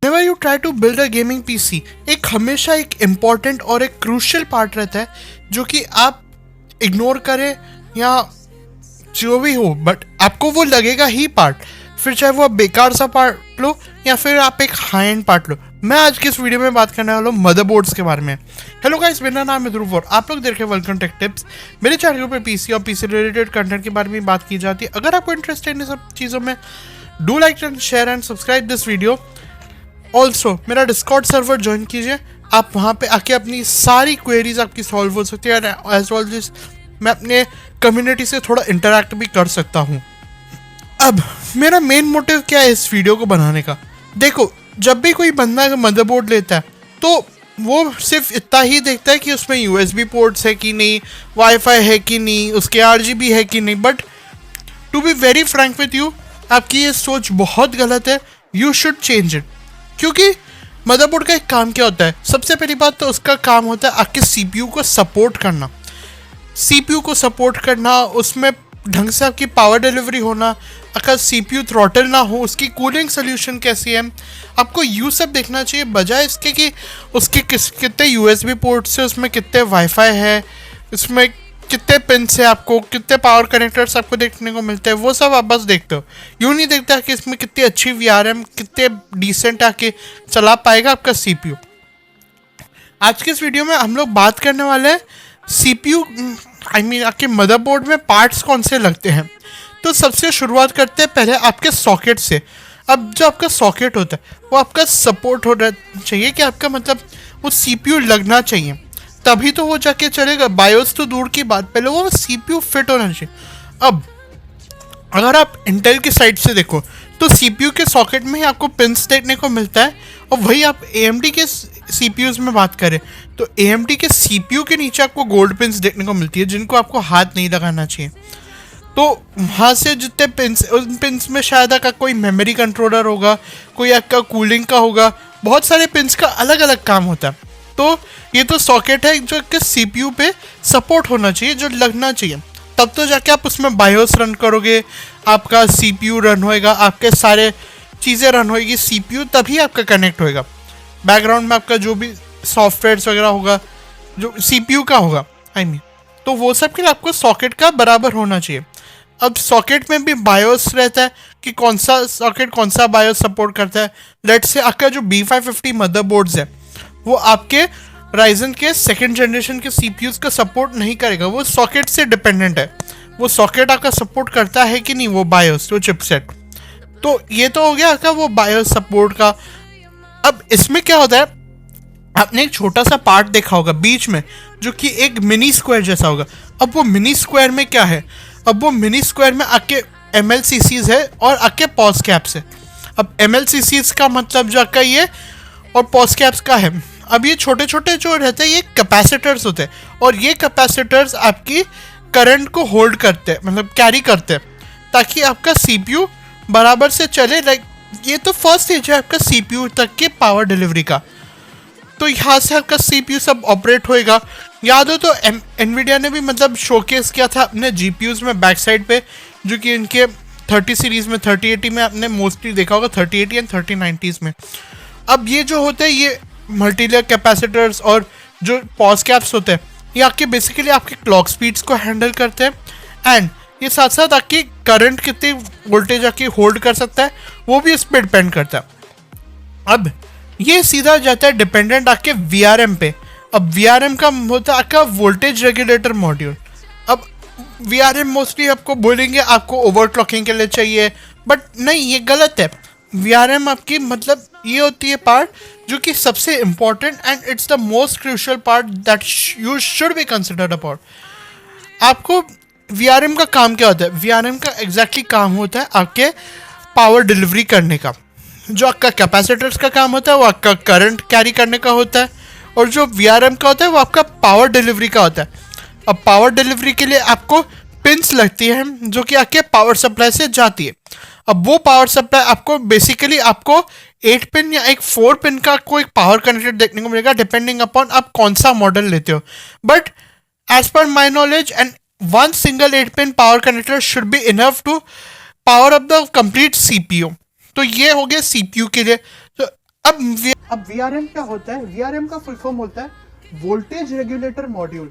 Whenever you try to build a gaming PC, एक हमेशा एक इम्पॉर्टेंट और एक क्रूशियल पार्ट रहता है जो कि आप इग्नोर करें या जो भी हो, बट आपको वो लगेगा ही पार्ट, फिर चाहे वो आप बेकार सा पार्ट लो या फिर आप एक हाई एंड पार्ट लो। मैं आज की इस वीडियो में बात करने वाला हूँ मदरबोर्ड्स के बारे में। हेलो गाइस, मेरा नाम है ध्रुव और आप लोग देख रहे हैं वेलकम टेक टिप्स। मेरे चैनल पे पीसी और पीसी रिलेटेड कंटेंट के बारे में बात की जाती है। अगर आपको इंटरेस्ट है इन सब चीज़ों में, do like and share and subscribe this video. Also मेरा डिस्कॉर्ड सर्वर ज्वाइन कीजिए, आप वहाँ पे आके अपनी सारी क्वेरीज आपकी सॉल्व हो सकती है। एज वेल एज मैं अपने कम्युनिटी से थोड़ा इंटरेक्ट भी कर सकता हूँ। अब मेरा मेन मोटिव क्या है इस वीडियो को बनाने का? देखो, जब भी कोई बंदा मदरबोर्ड लेता है तो वो सिर्फ इतना ही देखता है कि उसमें USB पोर्ट्स है कि नहीं, वाईफाई है कि नहीं, उसके RGB है कि नहीं। But to be very frank with you, आपकी ये सोच बहुत गलत है। You should change it. क्योंकि मदरबोर्ड का एक काम क्या होता है? सबसे पहली बात तो उसका काम होता है आपके CPU को सपोर्ट करना। CPU को सपोर्ट करना, उसमें ढंग से आपकी पावर डिलीवरी होना, अगर CPU थ्रॉटल ना हो, उसकी कूलिंग सोल्यूशन कैसी है, आपको यू सब देखना चाहिए, बजाय इसके कि उसके कितने USB पोर्ट्स है, उसमें कितने वाईफाई है, उसमें कितने पिन से, आपको कितने पावर कनेक्टर्स आपको देखने को मिलते हैं। वो सब आप बस देखते हो, यूँ नहीं देखता कि इसमें कितनी अच्छी VRM, कितने डिसेंट आके चला पाएगा आपका CPU। आज के इस वीडियो में हम लोग बात करने वाले हैं CPU आपके मदरबोर्ड में पार्ट्स कौन से लगते हैं। तो सबसे शुरुआत करते हैं पहले आपके सॉकेट से। अब जो आपका सॉकेट होता है वो आपका सपोर्ट होना चाहिए, कि आपका मतलब वो CPU लगना चाहिए, तभी तो वो जाके चलेगा। बायोस तो दूर की बात, पहले वो CPU फिट होना चाहिए। अब अगर आप इंटेल की साइड से देखो तो CPU के सॉकेट में ही आपको पिंस देखने को मिलता है, और वही आप AMD के CPUs में बात करें तो AMD के CPU के नीचे आपको गोल्ड पिंस देखने को मिलती है, जिनको आपको हाथ नहीं लगाना चाहिए। तो वहाँ से जितने पिंस, उन पिंस में शायद आपका कोई मेमोरी कंट्रोलर होगा, कोई आपका कूलिंग का होगा, बहुत सारे पिंस का अलग अलग काम होता है। तो ये तो सॉकेट है जो कि CPU पे सपोर्ट होना चाहिए, जो लगना चाहिए, तब तो जाके आप उसमें बायोस रन करोगे, आपका CPU रन होएगा, आपके सारे चीज़ें रन होएगी, CPU तभी आपका कनेक्ट होएगा। बैकग्राउंड में आपका जो भी सॉफ्टवेयर्स वगैरह होगा जो CPU का होगा तो वो सब के लिए आपको सॉकेट का बराबर होना चाहिए। अब सॉकेट में भी बायोस रहता है कि कौन सा सॉकेट कौन सा बायोस सपोर्ट करता है। लेट्स से आपका जो B550 मदरबोर्ड्स है वो आपके राइजन के सेकेंड जनरेशन के CPUs का सपोर्ट नहीं करेगा, वो सॉकेट से डिपेंडेंट है। वो सॉकेट आपका सपोर्ट करता है कि नहीं, वो बायोस, वो चिपसेट। तो ये तो हो गया आपका वो बायोस सपोर्ट का। अब इसमें क्या होता है, आपने एक छोटा सा पार्ट देखा होगा बीच में जो कि एक मिनी स्क्वायर जैसा होगा। अब वो मिनी स्क्वायर में क्या है? अब वो मिनी स्क्वायर में आपके MLCCs है और आपके पॉज कैप्स है। अब MLCCs का मतलब जो आपका ये और पॉज कैप्स का है। अब ये छोटे छोटे जो रहते हैं ये कैपेसिटर्स होते हैं, और ये कैपेसिटर्स आपकी करंट को होल्ड करते हैं, मतलब कैरी करते हैं, ताकि आपका CPU बराबर से चले। लाइक ये तो फर्स्ट स्टेज है आपका CPU तक के पावर डिलीवरी का। तो यहाँ से आपका CPU सब ऑपरेट होएगा। याद हो तो NVIDIA ने भी मतलब शोकेस किया था अपने GPUs में बैक साइड पे, जो कि इनके 30 सीरीज़ में 3080 में आपने मोस्टली देखा होगा, 3080 एंड 3090s में। अब ये जो होते हैं ये मल्टीलेयर कैपेसिटर्स और जो पॉज कैप्स होते हैं, ये आपके बेसिकली आपके क्लॉक स्पीड्स को हैंडल करते हैं, एंड ये साथ साथ आपकी करंट कितनी वोल्टेज आपकी होल्ड कर सकता है वो भी इस पर डिपेंड करता है। अब ये सीधा जाता है डिपेंडेंट आपके VRM पे। अब VRM का होता है आपका वोल्टेज रेगुलेटर मॉड्यूल। अब VRM मोस्टली आपको बोलेंगे आपको ओवरक्लॉकिंग के लिए चाहिए, बट नहीं, ये गलत है। VRM आपकी मतलब ये होती है पार्ट जो कि सबसे important and it's the most crucial part that you should be considered about. आपको VRM का काम क्या होता है? VRM का एग्जैक्टली काम होता है आपके पावर डिलीवरी करने का। जो आपका कैपेसिटर्स का काम होता है वो आपका करंट कैरी करने का होता है, और जो VRM का होता है वो आपका पावर डिलीवरी का होता है। अब पावर डिलीवरी के लिए आपको पिंस लगती हैं जो कि आपके पावर सप्लाई से जाती है। अब वो पावर सप्लाई आपको बेसिकली आपको 8 पिन या एक 4 पिन का कोई पावर कनेक्टर देखने को मिलेगा, डिपेंडिंग अपॉन आप कौन सा मॉडल लेते हो। But as per my knowledge and one single 8 pin power connector should be enough to power up the complete CPU। तो ये हो गया CPU के लिए। तो अब VRM क्या होता है? VRM का फुल फॉर्म होता है वोल्टेज रेगुलेटर मॉड्यूल।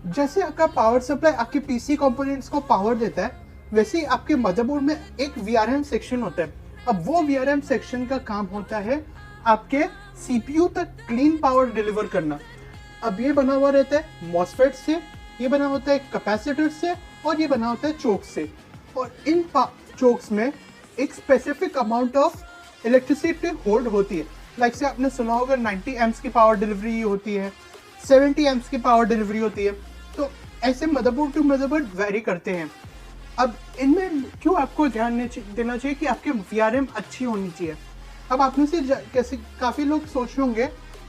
जैसे आपका पावर सप्लाई आपके पीसी कंपोनेंट्स को पावर देता है, वैसे ही आपके मदरबोर्ड में एक VRM सेक्शन होता है। अब वो VRM सेक्शन का काम होता है आपके CPU तक क्लीन पावर डिलीवर करना। अब ये बना हुआ रहता है मॉसफेट से, ये बना होता है कैपेसिटर से, और ये बना होता है चोक से। और इन चोक्स में एक specific amount of electricity hold होती है। लाइक से आपने सुना होगा 90 एम्प्स की पावर डिलीवरी होती है, 70 एम्प्स की पावर डिलीवरी होती है। तो ऐसे मदरबोर्ड टू मदरबोर्ड वेरी करते हैं। अब इनमें क्यों आपको ध्यान देना चाहिए कि आपके VRM अच्छी होनी चाहिए। अब आप में से कैसे काफ़ी लोग सोच रहे होंगे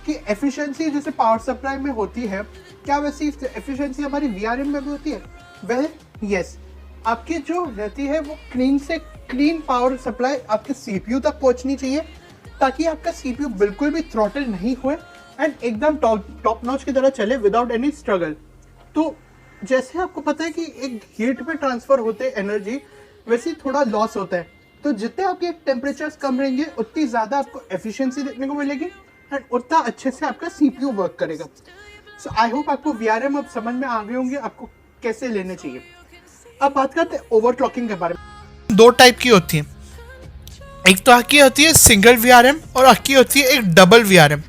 कि एफिशिएंसी जैसे पावर सप्लाई में होती है, क्या वैसी एफिशिएंसी हमारी VRM में भी होती है? वेल यस, आपकी जो रहती है वो क्लीन से क्लीन पावर सप्लाई आपके CPU तक पहुंचनी चाहिए, ताकि आपका CPU बिल्कुल भी थ्रॉटल नहीं हुए एंड एकदम टॉप नॉच की तरह चले विदाउट एनी स्ट्रगल। तो जैसे आपको पता है कि एक हीट में ट्रांसफर होते एनर्जी, वैसे ही थोड़ा लॉस होता है। तो जितने आपके टेम्परेचर्स कम रहेंगे उतनी ज़्यादा आपको एफिशिएंसी देखने को मिलेगी एंड उतना अच्छे से आपका CPU वर्क करेगा। सो आई होप आपको VRM अब समझ में आ गए होंगे आपको कैसे लेने चाहिए। अब बात करते हैं ओवरक्लॉकिंग के बारे में। दो टाइप की होती है, एक तो आपकी होती है सिंगल VRM और आपकी होती है एक डबल VRM।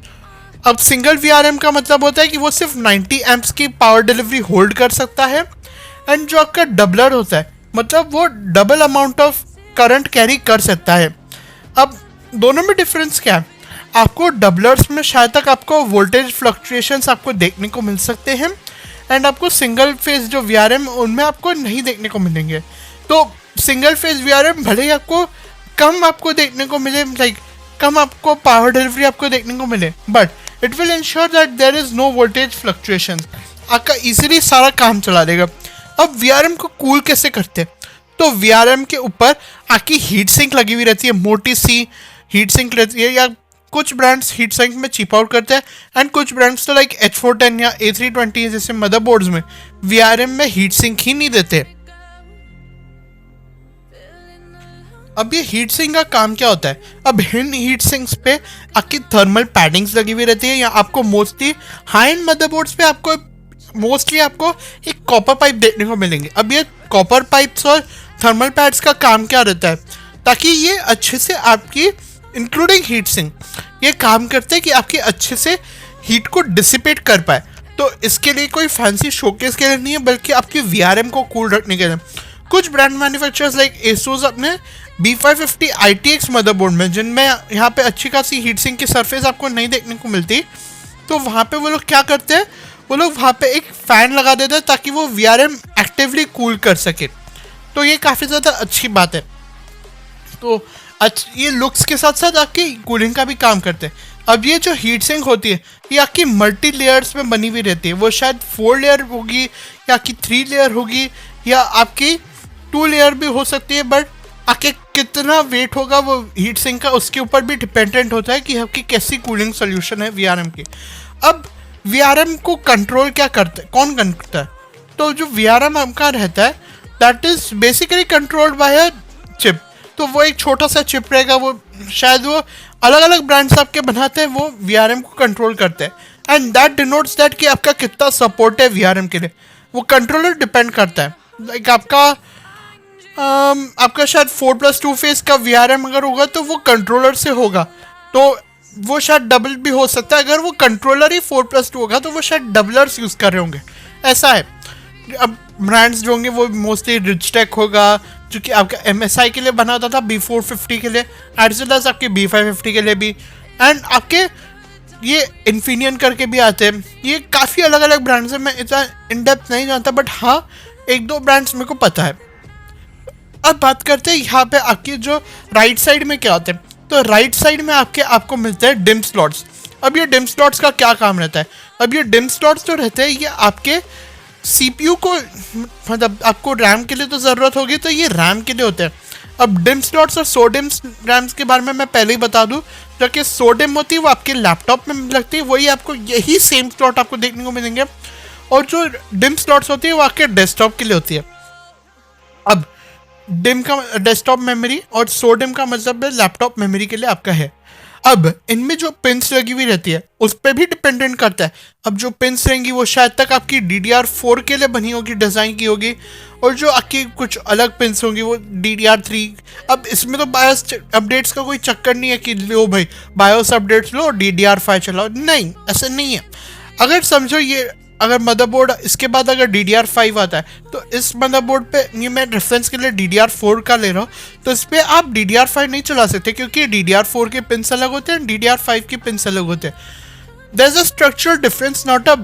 अब सिंगल VRM का मतलब होता है कि वो सिर्फ 90 एम्प्स की पावर डिलीवरी होल्ड कर सकता है, एंड जो आपका डबलर होता है मतलब वो double amount of current carry कर सकता है। अब दोनों में डिफरेंस क्या है? आपको डबलर्स में शायद तक आपको वोल्टेज फ्लक्चुएशंस आपको देखने को मिल सकते हैं, एंड आपको सिंगल फेज जो VRM उनमें आपको नहीं देखने को मिलेंगे। तो सिंगल फेज VRM भले ही आपको कम आपको देखने को मिले, लाइक कम आपको पावर डिलीवरी आपको देखने को मिले, but it will ensure that there is no voltage fluctuation, आपका इजीली सारा काम चला देगा। अब VRM को कूल कैसे करते हैं? तो VRM के ऊपर आपकी हीट सिंक लगी हुई रहती है, मोटी सी हीट सिंक रहती है, या कुछ ब्रांड्स हीट सिंक में चिप आउट करते हैं, एंड कुछ ब्रांड्स तो लाइक H410 या A320 जैसे मदरबोर्ड्स में VRM में हीट सिंक ही नहीं देते। अब ये हीट सिंक का काम क्या होता है? अब इन हीट सिंक्स पे आपकी थर्मल पैडिंग्स लगी हुई रहती है, या आपको मोस्टली हाई एंड मदरबोर्ड्स पे आपको मोस्टली आपको एक कॉपर पाइप देखने को मिलेंगे। अब ये कॉपर पाइप्स और थर्मल पैड्स का काम क्या रहता है? ताकि ये अच्छे से आपकी इंक्लूडिंग हीट सिंक ये काम करते हैं कि आपकी अच्छे से हीट को डिसिपेट कर पाए। तो इसके लिए कोई फैंसी शोकेस के लिए नहीं है, बल्कि आपकी VRM को कूल रखने के लिए। कुछ ब्रांड मैन्युफैक्चरर्स लाइक ASUS अपने B550 ITX मदरबोर्ड में, जिनमें यहाँ पे अच्छी खासी हीट सिंक की सरफेस आपको नहीं देखने को मिलती, तो वहाँ पे वो लोग क्या करते हैं, वो लोग वहाँ पे एक फ़ैन लगा देते हैं ताकि वो VRM एक्टिवली कूल कर सके। तो ये काफ़ी ज़्यादा अच्छी बात है। तो ये लुक्स के साथ साथ आपकी कूलिंग का भी काम करते हैं। अब ये जो हीट सिंक होती है ये आपकी मल्टी लेयर्स में बनी हुई रहती है। वो शायद 4 लेयर होगी, या आपकी 3 लेयर होगी, या आपकी 2 लेयर भी हो सकती है, बट आपके कितना वेट होगा वो हीट सिंक का उसके ऊपर भी डिपेंडेंट होता है कि आपकी कैसी कूलिंग सोल्यूशन है VRM की। अब VRM को कंट्रोल क्या करता है, कौन करता है? तो जो VRM आपका रहता है that is basically controlled by a chip. तो वो एक छोटा सा चिप रहेगा, वो शायद वो अलग अलग ब्रांड्स आपके बनाते हैं, वो VRM को कंट्रोल करते हैं, एंड दैट डिनोट्स दैट कि आपका कितना सपोर्ट है VRM के लिए। वो कंट्रोलर डिपेंड करता है, लाइक आपका शायद 4+2 फेस का VRM अगर होगा तो वो कंट्रोलर से होगा, तो वो शायद डबल भी हो सकता है। अगर वो कंट्रोलर ही 4+2 होगा तो वो शायद डबलर्स यूज़ कर रहे होंगे, ऐसा है। अब ब्रांड्स जो होंगे वो मोस्टली रिचटेक होगा, जो कि आपका MSI के लिए बना होता था, B450 के लिए, एज वेल एज आपके B550 के लिए भी, एंड आपके ये इन्फिनियन करके भी आते हैं। ये काफ़ी अलग अलग ब्रांड्स हैं, मैं इतना इन डेप्थ नहीं जानता, बट हाँ 1-2 ब्रांड्स मेरे को पता है। अब बात करते हैं यहाँ पे आपकी जो राइट साइड में क्या होते हैं। तो राइट साइड में आपको मिलते हैं डिम स्लॉट्स। अब ये डिम स्लॉट्स का क्या काम रहता है? अब ये डिम स्लॉट्स जो रहते हैं ये आपके CPU को, मतलब आपको रैम के लिए तो ज़रूरत होगी, तो ये रैम के लिए होते हैं। अब डिम स्लॉट्स और सोडियम रैम्स के बारे में मैं पहले ही बता दूं, जो कि सोडियम होती है वो आपके लैपटॉप में लगती है, वही आपको यही सेम स्लॉट आपको देखने को मिलेंगे, और जो डिम स्लॉट्स होती है वो आपके डेस्कटॉप के लिए होती है। अब डिम का डेस्कटॉप मेमोरी और सोडियम का मतलब है लैपटॉप मेमोरी के लिए आपका है। अब इनमें जो पिंस लगी हुई रहती है उस पर भी डिपेंडेंट करता है। अब जो पिंस रहेंगी वो शायद तक आपकी DDR4 के लिए बनी होगी, डिज़ाइन की होगी, और जो आपकी कुछ अलग पिंस होंगी वो DDR3। अब इसमें तो बायोस अपडेट्स का कोई चक्कर नहीं है कि लो भाई बायोस अपडेट्स लो DDR5 चलाओ, नहीं, ऐसा नहीं है। अगर समझो ये अगर मदरबोर्ड इसके बाद अगर DDR5 आता है तो इस मदरबोर्ड पे, ये मैं रेफरेंस के लिए DDR4 का ले रहा हूँ, तो इस पर आप DDR5 नहीं चला सकते क्योंकि DDR4 के पिंस अलग होते हैं, DDR5 के पिंस अलग होते हैं। There is a structural difference, not a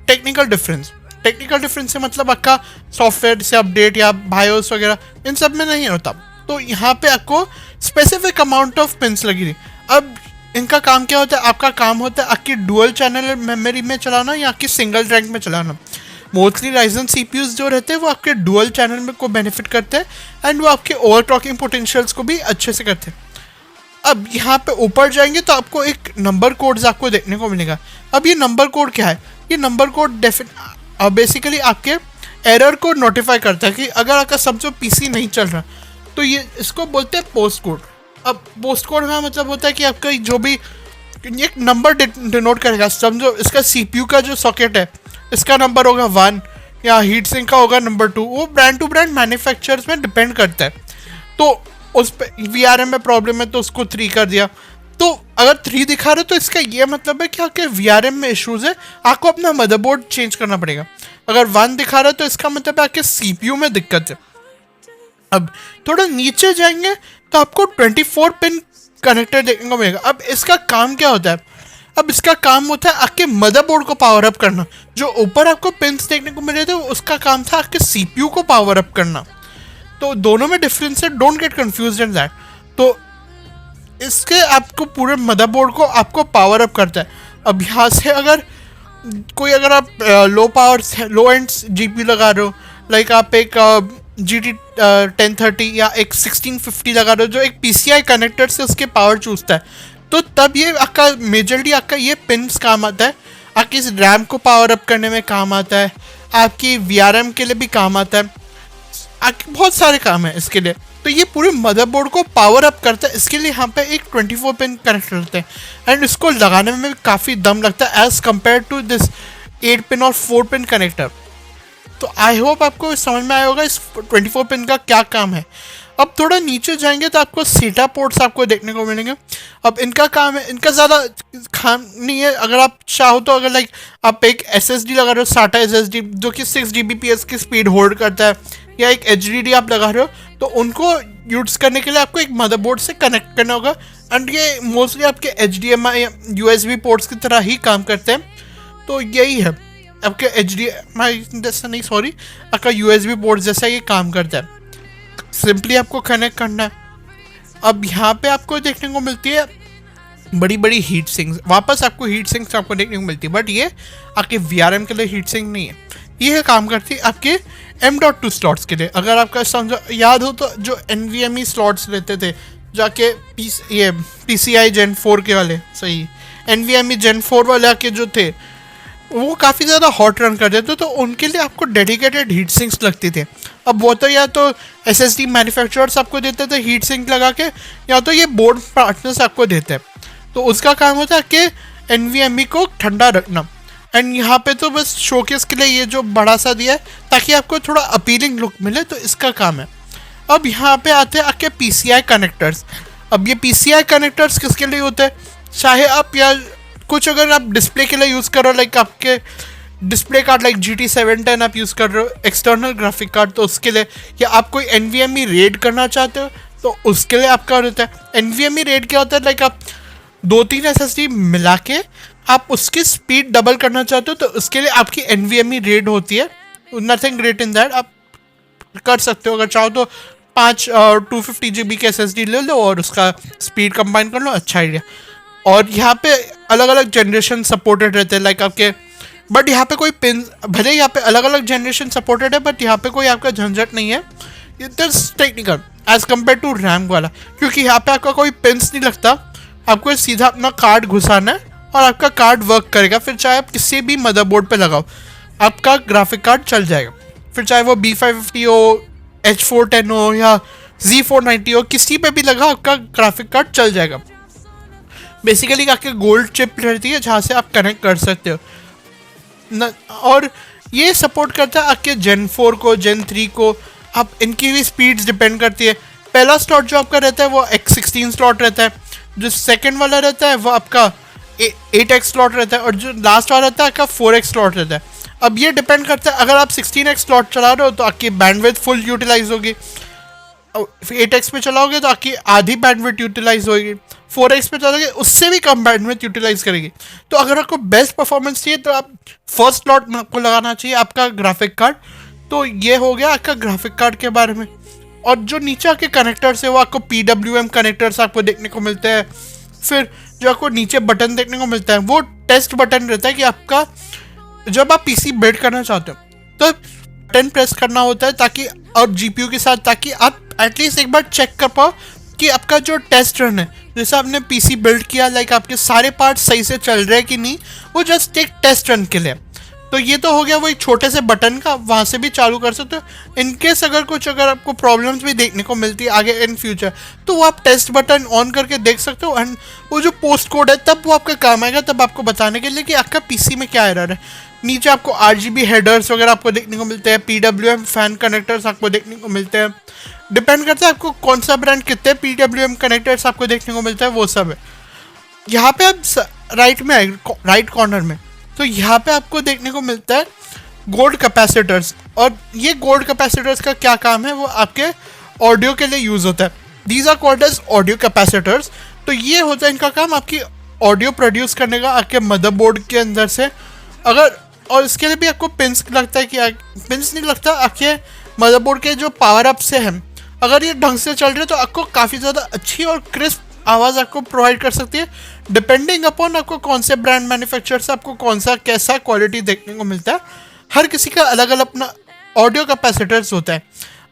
technical difference. Technical difference से मतलब आपका सॉफ्टवेयर से अपडेट या बायोस वगैरह इन सब में नहीं होता। तो यहाँ पे आपको स्पेसिफिक अमाउंट ऑफ पिंस लगी थी। अब इनका काम क्या होता है? आपका काम होता है आपकी डुअल चैनल मेमोरी में चलाना या आपकी सिंगल रैंक में चलाना। मोस्टली राइजन CPUs जो रहते हैं वो आपके डुअल चैनल में को बेनिफिट करते हैं एंड वो आपके ओवरक्लॉकिंग पोटेंशियल्स को भी अच्छे से करते हैं। अब यहाँ पे ऊपर जाएंगे तो आपको एक नंबर कोड्स आपको देखने को मिलेगा। अब ये नंबर कोड क्या है? ये नंबर कोड बेसिकली आपके एरर को नोटिफाई करता है कि अगर आपका समझो PC नहीं चल रहा तो ये इसको बोलते हैं पोस्ट कोड। अब पोस्ट कोड का मतलब होता है कि आपका जो भी एक नंबर डिनोट करेगा। समझो इसका CPU का जो सॉकेट है इसका नंबर होगा 1 या हीट सिंक का होगा नंबर 2। वो ब्रांड टू ब्रांड मैन्युफैक्चरर्स में डिपेंड करता है। तो उस पर VRM में प्रॉब्लम है तो उसको 3 कर दिया। तो अगर 3 दिखा रहे तो इसका ये मतलब है कि आपके VRM में इश्यूज है, आपको अपना मदरबोर्ड चेंज करना पड़ेगा। अगर 1 दिखा रहा है तो इसका मतलब है आपके CPU में दिक्कत है। अब थोड़ा नीचे जाएंगे तो आपको 24 पिन कनेक्टर देखने को मिलेगा। अब इसका काम क्या होता है? अब इसका काम होता है आपके मदरबोर्ड को पावर अप करना। जो ऊपर आपको पिन्स देखने को मिले थे उसका काम था आपके CPU को पावर अप करना। तो दोनों में डिफरेंस है, don't get confused in that. तो इसके आपको पूरे मदरबोर्ड को आपको पावर अप करता है। अब यहाँ से अगर आप लो एंड GPU लगा रहे हो, लाइक आप एक GT 1030 या एक 1650 लगा रहे हो जो एक PCI कनेक्टर से उसके पावर चूसता है, तो तब ये आपका मेजरली आपका ये पिन्स काम आता है। आपकी इस रैम को पावर अप करने में काम आता है, आपकी VRM के लिए भी काम आता है, आपके बहुत सारे काम है इसके लिए। तो ये पूरे मदरबोर्ड को पावर अप करता है। इसके लिए यहाँ पे एक 24 पिन कनेक्टर रहते हैं एंड इसको लगाने में काफ़ी दम लगता है as compare to this 8 pin और 4 पिन कनेक्टर। तो आई होप आपको समझ में आया होगा इस 24 पिन का क्या काम है। अब थोड़ा नीचे जाएंगे तो आपको SATA पोर्ट्स आपको देखने को मिलेंगे। अब इनका काम है, इनका ज़्यादा काम नहीं है। अगर आप चाहो तो अगर लाइक आप एक SSD लगा रहे हो, SATA SSD जो कि 6 Gbps की स्पीड होल्ड करता है, या एक HDD आप लगा रहे हो, तो उनको यूज़ करने के लिए आपको एक मदरबोर्ड से कनेक्ट करना होगा। एंड ये मोस्टली आपके HDMI या USB पोर्ट्स की तरह ही काम करते हैं। तो यही है आपके HDMI जैसा नहीं, सॉरी, आपका USB पोर्ट जैसा ये काम करता है। सिंपली आपको कनेक्ट करना है। अब यहाँ पे आपको देखने को मिलती है बड़ी बड़ी हीट सिंक्स। वापस आपको हीट सिंक्स आपको देखने को मिलती है, बट ये आपके VRM के लिए हीट सिंक नहीं है। ये काम करती है आपके M.2 स्लॉट्स के लिए। अगर आपका समझो याद हो तो जो NVMe स्लॉट्स रहते थे जाके ये PCI Gen 4 के वाले, सही, NVMe Gen 4 वाले के जो थे वो काफ़ी ज़्यादा हॉट रन कर देते, तो उनके लिए आपको डेडिकेटेड हीट सिंक्स लगती थी। अब वो तो या तो SSD मैन्युफैक्चरर्स आपको देते थे हीट सिंक लगा के, या तो ये बोर्ड पार्टनर्स आपको देते हैं। तो उसका काम होता है कि NVMe को ठंडा रखना। एंड यहाँ पे तो बस शोकेस के लिए ये जो बड़ा सा दिया है ताकि आपको थोड़ा अपीलिंग लुक मिले, तो इसका काम है। अब यहाँ पे आते हैं आपके PCI कनेक्टर्स। अब ये PCI कनेक्टर्स किसके लिए होते हैं? चाहे आप या कुछ अगर आप डिस्प्ले के लिए यूज़ करो, लाइक आपके डिस्प्ले कार्ड लाइक GT 710 आप यूज़ कर रहे हो, एक्सटर्नल ग्राफिक कार्ड, तो उसके लिए, या आप कोई NVMe रेड करना चाहते हो तो उसके लिए आपका होता है। NVMe रेड क्या होता है? लाइक आप 2-3 SSD मिला के आप उसकी स्पीड डबल करना चाहते हो तो उसके लिए आपकी NVMe रेड होती है। नथिंग ग्रेट इन दैट, आप कर सकते हो। अगर चाहो तो 5 250 GB के SSD ले लो और उसका स्पीड कंबाइन कर लो, अच्छा आइडिया। और यहाँ पे अलग अलग जनरेशन सपोर्टेड रहते हैं, लाइक आपके, बट यहाँ पे कोई पिन, भले यहाँ पे अलग अलग जनरेशन सपोर्टेड है बट यहाँ पे कोई आपका झंझट नहीं है। It is technical as compare to RAM वाला, क्योंकि यहाँ पे आपका कोई पिन्स नहीं लगता। आपको सीधा अपना कार्ड घुसाना है और आपका कार्ड वर्क करेगा। फिर चाहे आप किसी भी मदरबोर्ड पे लगाओ आपका ग्राफिक कार्ड चल जाएगा। फिर चाहे वो B550 हो, H410 हो या Z490 हो, किसी पे भी लगा आपका ग्राफिक कार्ड चल जाएगा। बेसिकली आपके गोल्ड चिप रहती है जहाँ से आप कनेक्ट कर सकते हो और ये सपोर्ट करता है आपके Gen 4 को, Gen 3 को। आप इनकी भी स्पीड्स डिपेंड करती है। पहला स्लॉट जो आपका रहता है वो X16 स्लॉट रहता है, जो सेकंड वाला रहता है वो आपका 8x स्लॉट रहता है और जो लास्ट वाला रहता है आपका 4x स्लॉट रहता है। अब ये डिपेंड करता है, अगर आप 16x स्लॉट चला रहे हो तो आपकी बैंडविड्थ फुल यूटिलाइज होगी, 8x पे चलाओगे तो आपकी आधी बैंडविड्थ यूटिलाइज होगी, 4x पे चलोगे उससे भी कम बैंडविड्थ यूटिलाइज करेगी। तो अगर आपको बेस्ट परफॉर्मेंस चाहिए तो आप फर्स्ट स्लॉट में आपको लगाना चाहिए आपका ग्राफिक कार्ड। तो ये हो गया आपका ग्राफिक कार्ड के बारे में। और जो नीचे आपके कनेक्टर्स है वो आपको PWM कनेक्टर्स आपको देखने को मिलते हैं। फिर जो आपको नीचे बटन देखने को मिलता है वो टेस्ट बटन रहता है कि आपका जब आप PC बिल्ड करना चाहते हो तो बटन प्रेस करना होता है ताकि, और GPU के साथ, ताकि आप एटलीस्ट एक बार चेक कर पाओ कि आपका जो टेस्ट रन है, जैसे आपने PC बिल्ड किया, लाइक आपके सारे पार्ट्स सही से चल रहे हैं कि नहीं, वो जस्ट एक टेस्ट रन के लिए। तो ये तो हो गया वो एक छोटे से बटन का, वहाँ से भी चालू कर सकते हो। इनकेस अगर आपको प्रॉब्लम्स भी देखने को मिलती है आगे इन फ्यूचर, तो वो आप टेस्ट बटन ऑन करके देख सकते हो। एंड वो जो पोस्ट कोड है तब वो आपका काम आएगा, तब आपको बताने के लिए कि आपका PC में क्या एरर है। नीचे आपको RGB हेडर्स वगैरह आपको देखने को मिलते हैं, PWM फैन कनेक्टर्स आपको देखने को मिलते हैं। डिपेंड करता है आपको कौन सा ब्रांड, कितने PWM कनेक्टर्स आपको देखने को मिलता है, वो सब है। यहाँ पे आप राइट कॉर्नर में, तो यहाँ पे आपको देखने को मिलता है गोल्ड कैपेसिटर्स। और ये गोल्ड कैपेसिटर्स का क्या काम है, वो आपके ऑडियो के लिए यूज़ होता है। These are called as audio capacitors. तो ये होता है इनका काम आपकी ऑडियो प्रोड्यूस करने का आपके मदरबोर्ड के अंदर से। अगर, और इसके लिए भी आपको पिंस लगता है कि पिंस नहीं लगता, आपके मदरबोर्ड के जो पावर अप से हैं, अगर ये ढंग से चल रहे हैं तो आपको काफ़ी ज़्यादा अच्छी और क्रिस्प आवाज़ आपको प्रोवाइड कर सकती है। डिपेंडिंग अपॉन आपको कौन से ब्रांड मैन्युफैक्चर से आपको कौन सा कैसा क्वालिटी देखने को मिलता है, हर किसी का अलग अलग अपना ऑडियो कैपेसिटर्स होता है।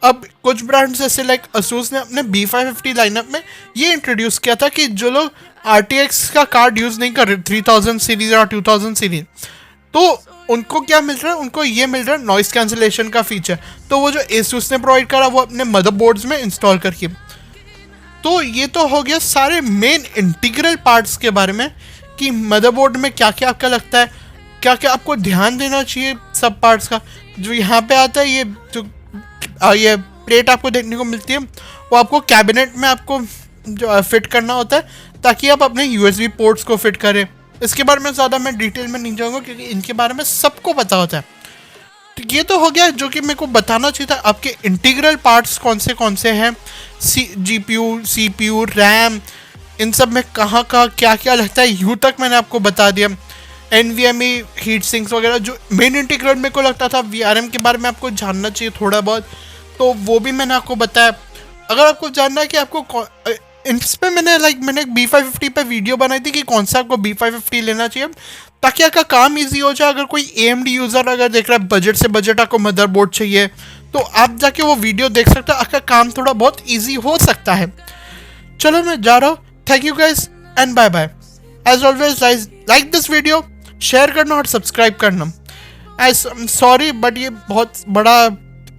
अब कुछ ब्रांड्स जैसे लाइक असूस ने अपने B550 लाइनअप में ये इंट्रोड्यूस किया था कि जो लोग RTX का कार्ड यूज़ नहीं कर रहे, 3000 सीरीज या 2000 सीरीज, तो उनको क्या मिल रहा है, उनको ये मिल रहा है नॉइस कैंसिलेशन का फीचर। तो वो जो Asus ने प्रोवाइड करा वो अपने मदरबोर्ड्स में इंस्टॉल करके। तो ये तो हो गया सारे मेन इंटीग्रल पार्ट्स के बारे में कि मदरबोर्ड में क्या क्या आपका लगता है, क्या क्या आपको ध्यान देना चाहिए सब पार्ट्स का। जो यहाँ पे आता है, ये जो ये प्लेट आपको देखने को मिलती है, वो आपको कैबिनेट में आपको जो फिट करना होता है ताकि आप अपने USB पोर्ट्स को फिट करें। इसके बारे में ज़्यादा मैं डिटेल में नहीं जाऊँगा क्योंकि इनके बारे में सबको पता होता है। तो ये तो हो गया जो कि मेरे को बताना चाहिए था, आपके इंटीग्रल पार्ट्स कौन से हैं, GPU, CPU, RAM, इन सब में कहाँ क्या क्या लगता है, यूँ तक मैंने आपको बता दिया। NVMe, हीट सिंक्स वगैरह जो मेन इंटीग्रल मेरे को लगता था, VRM के बारे में आपको जानना चाहिए थोड़ा बहुत, तो वो भी मैंने आपको बताया। अगर आपको जानना है कि आपको इस पर मैंने B550 पे वीडियो बनाई थी कि कौन सा आपको B550 लेना चाहिए ताकि आपका काम इजी हो जाए। अगर कोई AMD यूज़र अगर देख रहा है बजट से बजट आपको मदरबोर्ड चाहिए, तो आप जाके वो वीडियो देख सकते हो, आपका काम थोड़ा बहुत इजी हो सकता है। चलो मैं जा रहा हूँ, thank you guys and bye bye. As always like this video, share करना और सब्सक्राइब करना। सॉरी बट ये बहुत बड़ा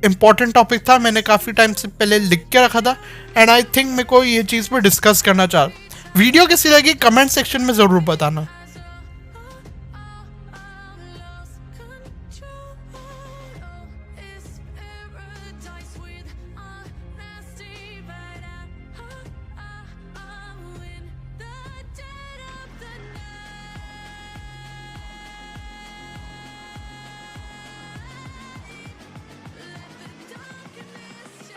इम्पॉर्टेंट टॉपिक था, मैंने काफ़ी टाइम से पहले लिख के रखा था एंड आई थिंक मेरे को ये चीज़ पर डिस्कस करना चाह। वीडियो कैसी लगी कमेंट सेक्शन में ज़रूर बताना।